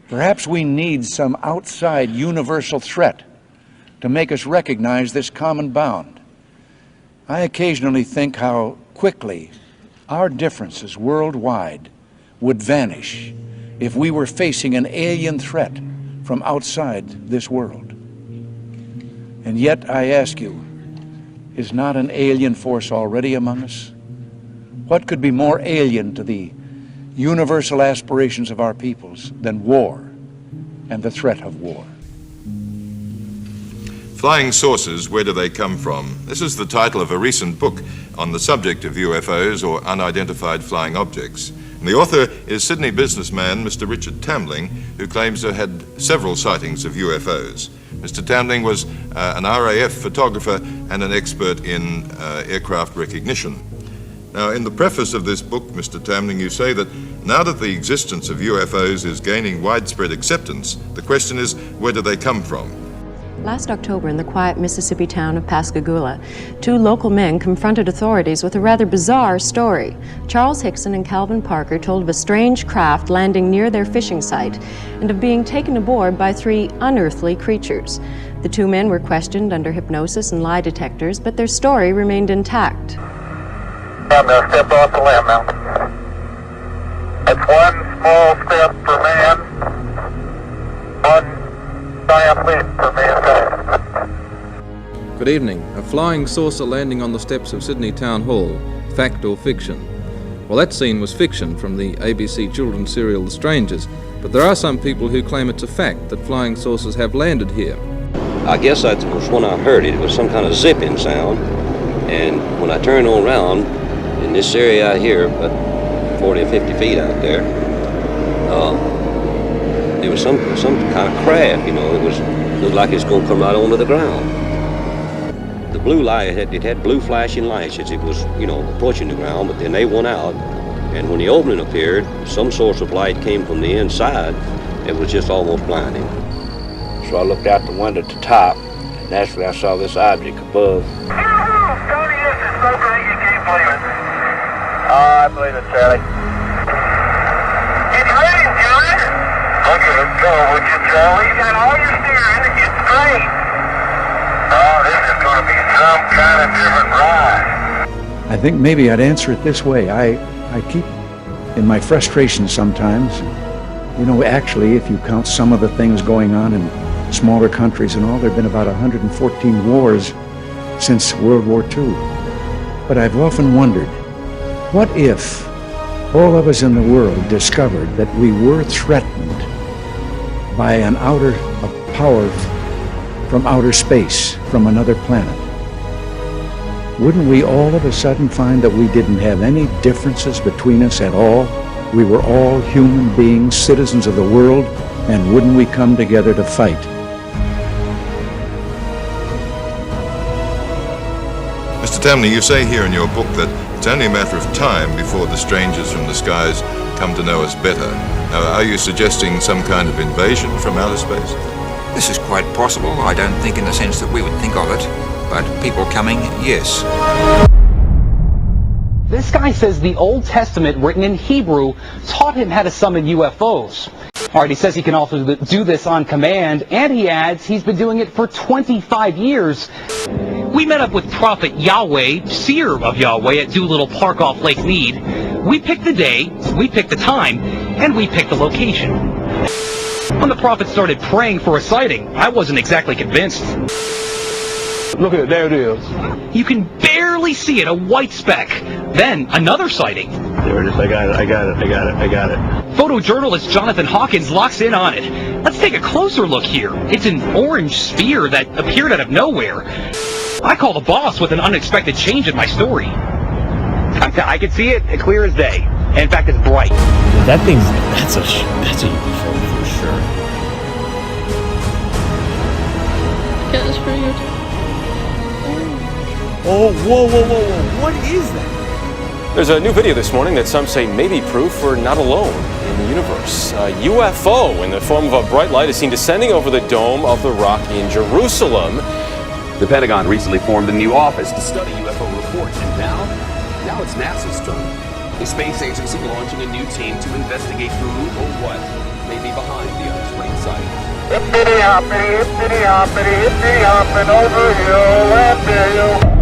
Perhaps we need some outside universal threat to make us recognize this common bound. I occasionally think how quickly our differences worldwide would vanish if we were facing an alien threat from outside this world. And yet, I ask you, is not an alien force already among us? What could be more alien to the universal aspirations of our peoples than war and the threat of war? Flying saucers, where do they come from? This is the title of a recent book on the subject of UFOs, or unidentified flying objects. And the author is Sydney businessman Mr. Richard Tambling, who claims to have had several sightings of UFOs. Mr. Tambling was an RAF photographer and an expert in aircraft recognition. Now, in the preface of this book, Mr. Tambling, you say that now that the existence of UFOs is gaining widespread acceptance, the question is, where do they come from? Last October, in the quiet Mississippi town of Pascagoula, two local men confronted authorities with a rather bizarre story. Charles Hickson and Calvin Parker told of a strange craft landing near their fishing site and of being taken aboard by three unearthly creatures. The two men were questioned under hypnosis and lie detectors, but their story remained intact. I'm going to step off the limb now. That's one small step for man, one giant leap for mankind. Good evening. A flying saucer landing on the steps of Sydney Town Hall. Fact or fiction? Well, that scene was fiction from the ABC children's serial The Strangers, but there are some people who claim it's a fact that flying saucers have landed here. I guess that was when I heard it. It was some kind of zipping sound, and when I turned around in this area out here, about 40 or 50 feet out there, there was some kind of craft, you know. It looked like it's going to come right onto the ground. The blue light, it had blue flashing lights as it was, you know, approaching the ground, but then they went out, and when the opening appeared, some source of light came from the inside. It was just almost blinding. So I looked out the window at the top, and naturally I saw this object above. Tony, this is so great you can't believe it. I believe it, Charlie. Get ready, John. Look at it go, would you, Charlie? You got all your steering to get straight. Oh, this is going to be some kind of different ride. I think maybe I'd answer it this way. I keep, in my frustration sometimes, you know, actually, if you count some of the things going on in smaller countries and all, there have been about 114 wars since World War II. But I've often wondered, what if all of us in the world discovered that we were threatened by a power from outer space, from another planet? Wouldn't we all of a sudden find that we didn't have any differences between us at all? We were all human beings, citizens of the world, and wouldn't we come together to fight? Mr. Tambling, you say here in your book that it's only a matter of time before the strangers from the skies come to know us better. Now, are you suggesting some kind of invasion from outer space? This is quite possible. I don't think in the sense that we would think of it, but people coming, yes. This guy says the Old Testament, written in Hebrew, taught him how to summon UFOs. All right, he says he can also do this on command, and he adds he's been doing it for 25 years. We met up with Prophet Yahweh, seer of Yahweh, at Doolittle Park off Lake Mead. We picked the day, we picked the time, and we picked the location. When the prophet started praying for a sighting, I wasn't exactly convinced. Look at it, there it is. You can barely see it, a white speck. Then, another sighting. There it is, I got it. Photojournalist Jonathan Hawkins locks in on it. Let's take a closer look here. It's an orange sphere that appeared out of nowhere. I call the boss with an unexpected change in my story. I can see it clear as day. In fact, it's bright. That's a UFO for sure. Yeah, that's pretty good. Oh, whoa. What is that? There's a new video this morning that some say may be proof we're not alone in the universe. A UFO in the form of a bright light is seen descending over the Dome of the Rock in Jerusalem. The Pentagon recently formed a new office to study UFO reports, and now it's NASA's turn. The space agency launching a new team to investigate who or what may be behind the Hippity hoppity, hippity hoppity, hippity hopping over hill and dale.